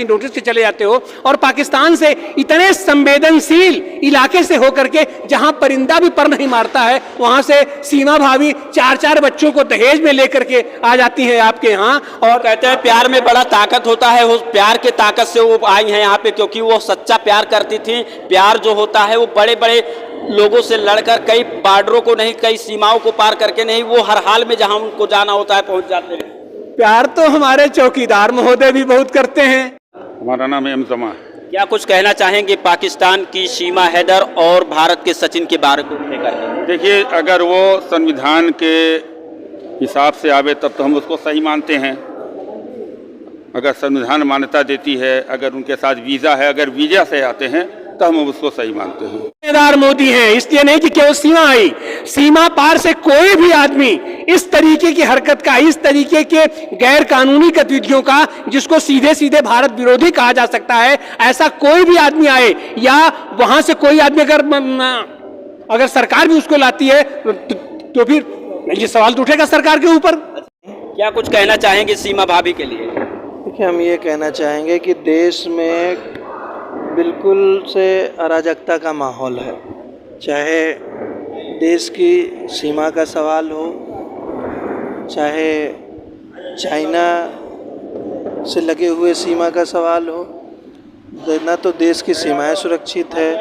Notice के चले जाते हो और पाकिस्तान से इतने संवेदनशील इलाके से होकर के जहां परिंदा भी पर नहीं मारता है, वहां से सीमा भाभी 4-4 बच्चों को दहेज में लेकर के आ जाती हैं आपके यहाँ। और कहते हैं प्यार में बड़ा ताकत होता है, वो प्यार के ताकत से वो आई हैं यहाँ पे, क्योंकि वो सच्चा प्यार करती थी। प्यार जो होता है वो बड़े बड़े लोगों से लड़कर कई बॉर्डरों को नहीं, कई सीमाओं को पार करके नहीं, वो हर हाल में जहां उनको जाना होता है पहुंच जाते हैं। प्यार तो हमारे चौकीदार महोदय भी बहुत करते हैं। हमारा नाम है एमजमा। क्या कुछ कहना चाहेंगे पाकिस्तान की सीमा हैदर और भारत के सचिन के बारे को लेकर? देखिए, अगर वो संविधान के हिसाब से आवे तब तो हम उसको सही मानते हैं। अगर संविधान मान्यता देती है, अगर उनके साथ वीज़ा है, अगर वीज़ा से आते हैं तो हम उसको सही मानते हैं। जिम्मेदार मोदी हैं, इसलिए नहीं कि केवल सीमा आई, सीमा पार से कोई भी आदमी इस तरीके की हरकत का, इस तरीके के गैर कानूनी गतिविधियों का, जिसको सीधे सीधे भारत विरोधी कहा जा सकता है, ऐसा कोई भी आदमी आए या वहां से कोई आदमी अगर सरकार भी उसको लाती है तो फिर ये सवाल तो उठेगा सरकार के ऊपर। क्या कुछ कहना चाहेंगे सीमा भाभी के लिए? देखिए, हम ये कहना चाहेंगे कि देश में बिल्कुल से अराजकता का माहौल है। चाहे देश की सीमा का सवाल हो, चाहे चाइना से लगे हुए सीमा का सवाल हो, न तो देश की सीमाएं सुरक्षित है,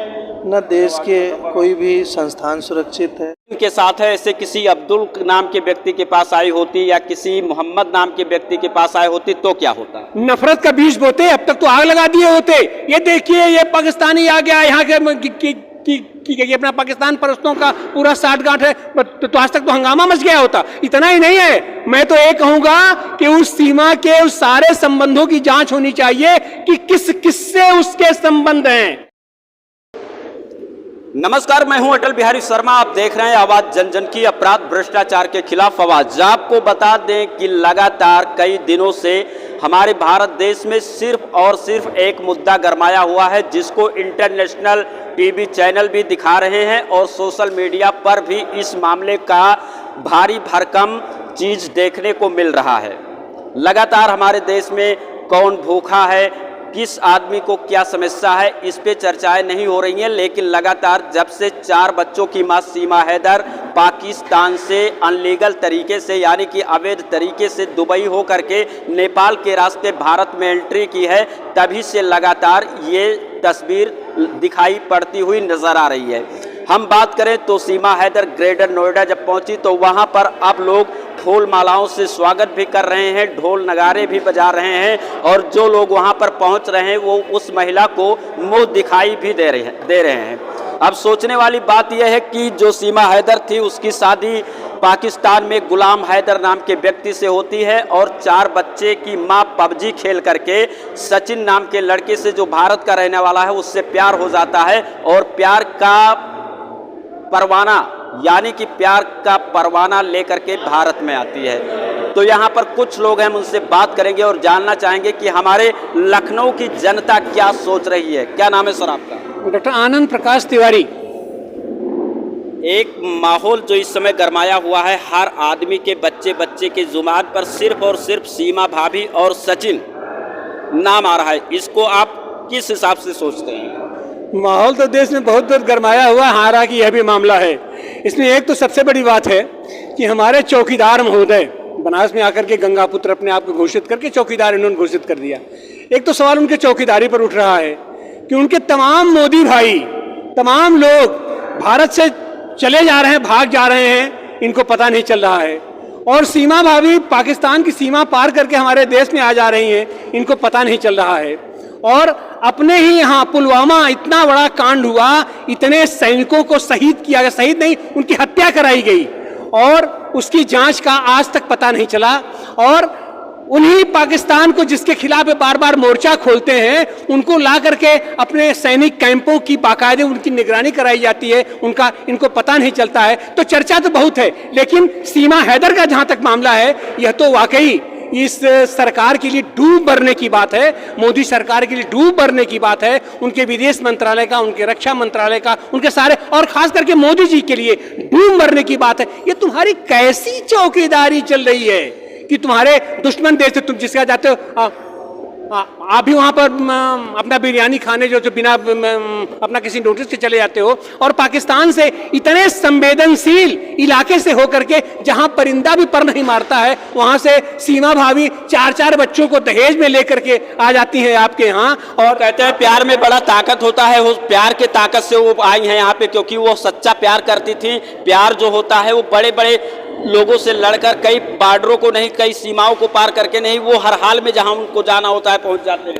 न देश के कोई भी संस्थान सुरक्षित है। इनके साथ है ऐसे किसी अब्दुल नाम के व्यक्ति के पास आई होती या किसी मोहम्मद नाम के व्यक्ति के पास आई होती तो क्या होता? नफरत का बीज बोते, अब तक तो आग लगा दिए होते। ये देखिए, ये पाकिस्तानी आ गया यहाँ के अपना पाकिस्तान परस्तों का पूरा साठगांठ है, तो आज तक तो हंगामा मच गया होता। इतना ही नहीं है, मैं तो ये कहूंगा कि उस सीमा के उस सारे संबंधों की जांच होनी चाहिए कि किस किससे उसके संबंध हैं। नमस्कार, मैं हूं अटल बिहारी शर्मा। आप देख रहे हैं आवाज जन जन की, अपराध भ्रष्टाचार के खिलाफ आवाज। आपको बता दें कि लगातार कई दिनों से हमारे भारत देश में सिर्फ और सिर्फ एक मुद्दा गरमाया हुआ है, जिसको इंटरनेशनल टीवी चैनल भी दिखा रहे हैं और सोशल मीडिया पर भी इस मामले का भारी भरकम चीज देखने को मिल रहा है। लगातार हमारे देश में कौन भूखा है, किस आदमी को क्या समस्या है, इस पे चर्चाएं नहीं हो रही हैं। लेकिन लगातार जब से 4 बच्चों की मां सीमा हैदर पाकिस्तान से अनलीगल तरीके से, यानी कि अवैध तरीके से दुबई हो करके नेपाल के रास्ते भारत में एंट्री की है, तभी से लगातार ये तस्वीर दिखाई पड़ती हुई नजर आ रही है। हम बात करें तो सीमा हैदर ग्रेटर नोएडा जब पहुंची तो वहां पर अब लोग फूल मालाओं से स्वागत भी कर रहे हैं, ढोल नगारे भी बजा रहे हैं, और जो लोग वहां पर पहुंच रहे हैं वो उस महिला को मुंह दिखाई भी दे रहे हैं। अब सोचने वाली बात यह है कि जो सीमा हैदर थी उसकी शादी पाकिस्तान में गुलाम हैदर नाम के व्यक्ति से होती है और 4 बच्चे की मां पबजी खेल करके सचिन नाम के लड़के से, जो भारत का रहने वाला है, उससे प्यार हो जाता है और प्यार का परवाना, यानी कि प्यार का परवाना लेकर के भारत में आती है। तो यहाँ पर कुछ लोग हैं, हम उनसे बात करेंगे और जानना चाहेंगे कि हमारे लखनऊ की जनता क्या सोच रही है। क्या नाम है सर आपका? डॉक्टर आनंद प्रकाश तिवारी। एक माहौल जो इस समय गरमाया हुआ है, हर आदमी के बच्चे के जुबान पर सिर्फ और सिर्फ सीमा भाभी और सचिन नाम आ रहा है, इसको आप किस हिसाब से सोचते हैं? माहौल तो देश में बहुत गरमाया हुआ है, हालांकि यह भी मामला है। इसमें एक तो सबसे बड़ी बात है कि हमारे चौकीदार महोदय बनारस में आकर के गंगापुत्र अपने आप को घोषित करके चौकीदार इन्होंने घोषित कर दिया। एक तो सवाल उनके चौकीदारी पर उठ रहा है कि उनके तमाम मोदी भाई, तमाम लोग भारत से चले जा रहे हैं, भाग जा रहे हैं, इनको पता नहीं चल रहा है। और सीमा भाभी पाकिस्तान की सीमा पार करके हमारे देश में आ जा रही हैं, इनको पता नहीं चल रहा है। और अपने ही यहाँ पुलवामा इतना बड़ा कांड हुआ, इतने सैनिकों को शहीद किया गया, शहीद नहीं उनकी हत्या कराई गई और उसकी जांच का आज तक पता नहीं चला। और उन्हीं पाकिस्तान को जिसके खिलाफ बार बार मोर्चा खोलते हैं, उनको ला करके अपने सैनिक कैंपों की बाकायदे उनकी निगरानी कराई जाती है, उनका इनको पता नहीं चलता है। तो चर्चा तो बहुत है, लेकिन सीमा हैदर का जहां तक मामला है, यह तो वाकई इस सरकार के लिए डूब भरने की बात है, मोदी सरकार के लिए डूब भरने की बात है, उनके विदेश मंत्रालय का, उनके रक्षा मंत्रालय का, उनके सारे, और खास करके मोदी जी के लिए डूब भरने की बात है। ये तुम्हारी कैसी चौकीदारी चल रही है कि तुम्हारे दुश्मन देश से तुम जिसका जाते हो आप भी वहाँ पर अपना बिरयानी खाने जो बिना अपना किसी नोटिस के चले जाते हो, और पाकिस्तान से इतने संवेदनशील इलाके से होकर के जहाँ परिंदा भी पर नहीं मारता है, वहाँ से सीमा भाभी 4-4 बच्चों को दहेज में लेकर के आ जाती है आपके यहाँ। और कहते हैं प्यार में बड़ा ताकत होता है, उस प्यार के ताकत से वो आई हैं यहाँ पे, क्योंकि वो सच्चा प्यार करती थी। प्यार जो होता है वो बड़े बड़े लोगों से लड़कर, कई बॉर्डरों को नहीं, कई सीमाओं को पार करके नहीं, वो हर हाल में जहां उनको जाना होता है पहुंच जाते हैं।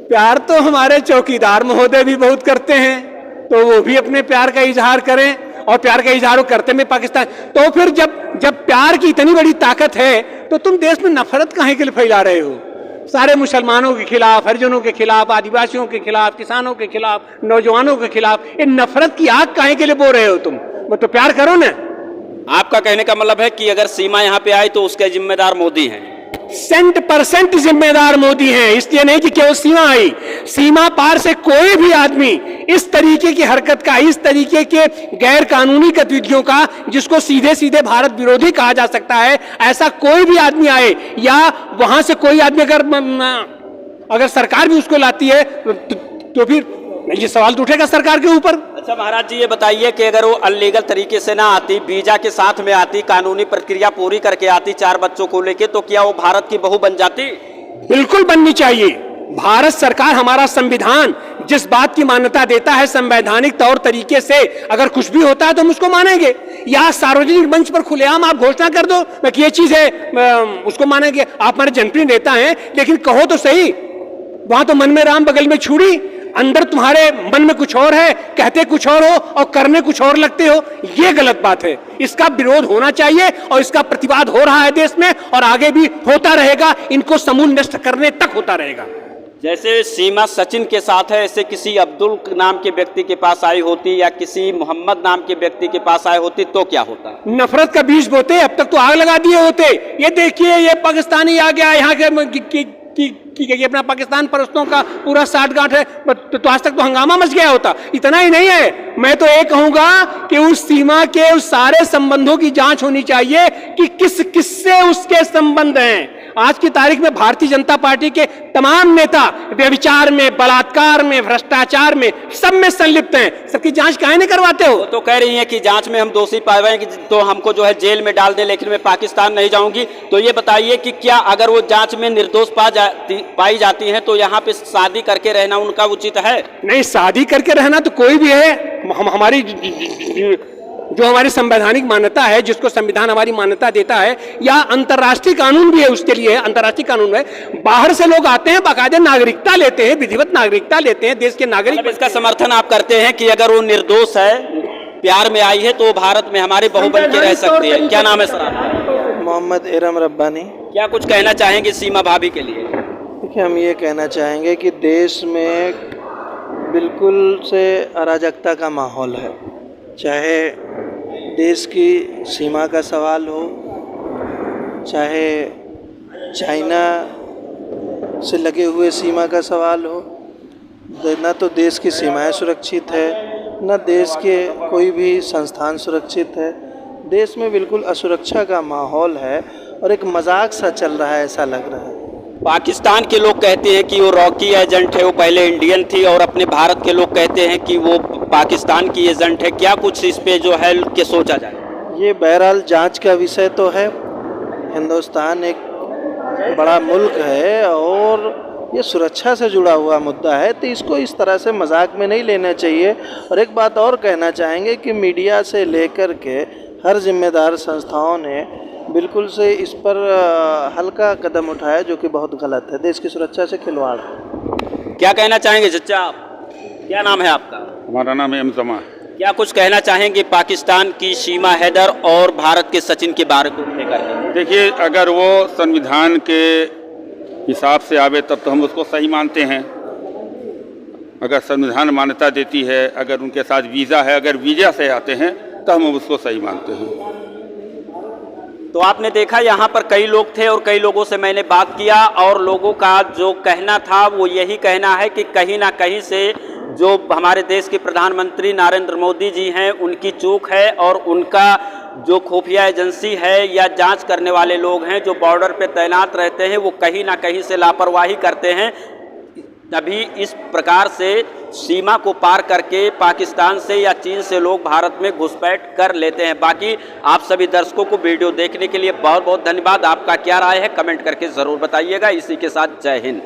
प्यार तो हमारे चौकीदार महोदय भी बहुत करते हैं, तो वो भी अपने प्यार का इजहार करें, और प्यार का इजहार करते में पाकिस्तान। तो फिर जब प्यार की इतनी बड़ी ताकत है, तो तुम देश में नफरत काहे के लिए फैला रहे हो? सारे मुसलमानों के खिलाफ, हरिजनों के खिलाफ, आदिवासियों के खिलाफ, किसानों के खिलाफ, नौजवानों के खिलाफ ये नफरत की आग काहे के लिए बो रहे हो तुम? वो तो प्यार करो ना। आपका कहने का मतलब है कि अगर सीमा यहाँ पे आई तो उसके जिम्मेदार मोदी हैं? 100% जिम्मेदार मोदी हैं। इसलिए नहीं कि केवल सीमा आई, सीमा पार से कोई भी आदमी इस तरीके की हरकत का, इस तरीके के गैर कानूनी गतिविधियों का, जिसको सीधे सीधे भारत विरोधी कहा जा सकता है, ऐसा कोई भी आदमी आए, या वहां से कोई आदमी अगर सरकार भी उसको लाती है, तो फिर ये सवाल तो उठेगा सरकार के ऊपर। अच्छा महाराज जी, ये बताइए कि अगर वो अनलीगल तरीके से ना आती, वीजा के साथ में आती, कानूनी प्रक्रिया पूरी करके आती 4 बच्चों को लेके, तो क्या वो भारत की बहू बन जाती? बिल्कुल बननी चाहिए। भारत सरकार, हमारा संविधान जिस बात की मान्यता देता है, संवैधानिक तौर तरीके से अगर कुछ भी होता है तो हम उसको मानेंगे। या सार्वजनिक मंच पर खुलेआम आप घोषणा कर दो कि ये चीज है, उसको मानेंगे। आप हमारे जनप्रिय नेता हैं, लेकिन कहो तो सही, वहां तो मन में राम बगल में छुरी, अंदर तुम्हारे मन में कुछ और है, कहते कुछ और हो और करने कुछ और लगते हो। ये गलत बात है, इसका विरोध होना चाहिए, और इसका प्रतिवाद हो रहा है देश में, और आगे भी होता रहेगा। इनको समूल नष्ट करने तक होता रहेगा। जैसे सीमा सचिन के साथ है, ऐसे किसी अब्दुल नाम के व्यक्ति के पास आई होती, या किसी मोहम्मद नाम के व्यक्ति के पास आई होती, तो क्या होता? नफरत का बीज बोते, अब तक तो आग लगा दिए होते। ये देखिए, ये पाकिस्तानी आ गया यहाँ के कि अपना पाकिस्तान परस्तों का पूरा साठगांठ है, तो आज तक तो हंगामा मच गया होता। इतना ही नहीं है, मैं तो ये कहूंगा कि उस सीमा के उस सारे संबंधों की जांच होनी चाहिए कि किस किससे उसके संबंध हैं। आज की तारीख में भारतीय जनता पार्टी के तमाम नेता व्यभिचार में, बलात्कार में, भ्रष्टाचार में, सब में संलिप्त हैं। सबकी जांच काहे नहीं करवाते हो? तो कह रही हैं कि जांच में हम दोषी पाए गए तो हमको जो है जेल में डाल दे, लेकिन मैं पाकिस्तान नहीं जाऊंगी। तो ये बताइए कि क्या अगर वो जांच में निर्दोष पाई जाती हैं, तो यहाँ पे शादी करके रहना उनका उचित है? नहीं, शादी करके रहना तो कोई भी है, हमारी जो हमारी संवैधानिक मान्यता है, जिसको संविधान हमारी मान्यता देता है, या अंतर्राष्ट्रीय कानून भी है उसके लिए, अंतर्राष्ट्रीय कानून है। बाहर से लोग आते हैं, बाकायदा नागरिकता लेते हैं, विधिवत नागरिकता लेते हैं, देश के नागरिक। मतलब इसका समर्थन आप करते हैं कि अगर वो निर्दोष है, प्यार में आई है, तो भारत में हमारी बहू बन के रह सकती है? क्या नाम है सर आपका? मोहम्मद इरम रब्बानी। क्या कुछ कहना चाहेंगे सीमा भाभी के लिए? देखिए, हम ये कहना चाहेंगे कि देश में बिल्कुल से अराजकता का माहौल है। चाहे देश की सीमा का सवाल हो, चाहे चाइना से लगे हुए सीमा का सवाल हो, न तो देश की सीमाएं सुरक्षित है, न देश के कोई भी संस्थान सुरक्षित है। देश में बिल्कुल असुरक्षा का माहौल है, और एक मजाक सा चल रहा है, ऐसा लग रहा है। पाकिस्तान के लोग कहते हैं कि वो रॉकी एजेंट है, वो पहले इंडियन थी, और अपने भारत के लोग कहते हैं कि वो पाकिस्तान की एजेंट है। क्या कुछ इस पे जो है कि सोचा जाए? ये बहरहाल जांच का विषय तो है। हिंदुस्तान एक बड़ा मुल्क है, और ये सुरक्षा से जुड़ा हुआ मुद्दा है, तो इसको इस तरह से मजाक में नहीं लेना चाहिए। और एक बात और कहना चाहेंगे कि मीडिया से लेकर के हर जिम्मेदार संस्थाओं ने बिल्कुल से इस पर हल्का कदम उठाया, जो कि बहुत गलत है। देश की सुरक्षा से खिलवाड़ है। क्या कहना चाहेंगे चचा आप? क्या नाम है आपका? हमारा नाम है एमजमा। क्या कुछ कहना चाहेंगे पाकिस्तान की सीमा हैदर और भारत के सचिन के बारे को लेकर? देखिए, अगर वो संविधान के हिसाब से आवे तब तो हम उसको सही मानते हैं। अगर संविधान मान्यता देती है, अगर उनके साथ वीज़ा है, अगर वीज़ा से आते हैं तो हम उसको सही मानते हैं। तो आपने देखा यहाँ पर कई लोग थे, और कई लोगों से मैंने बात किया, और लोगों का जो कहना था वो यही कहना है कि कहीं ना कहीं से जो हमारे देश के प्रधानमंत्री नरेंद्र मोदी जी हैं, उनकी चूक है, और उनका जो खुफिया एजेंसी है या जांच करने वाले लोग हैं जो बॉर्डर पे तैनात रहते हैं, वो कहीं ना कहीं से लापरवाही करते हैं। तभी इस प्रकार से सीमा को पार करके पाकिस्तान से या चीन से लोग भारत में घुसपैठ कर लेते हैं। बाकी आप सभी दर्शकों को वीडियो देखने के लिए बहुत बहुत धन्यवाद। आपका क्या राय है कमेंट करके ज़रूर बताइएगा। इसी के साथ जय हिंद।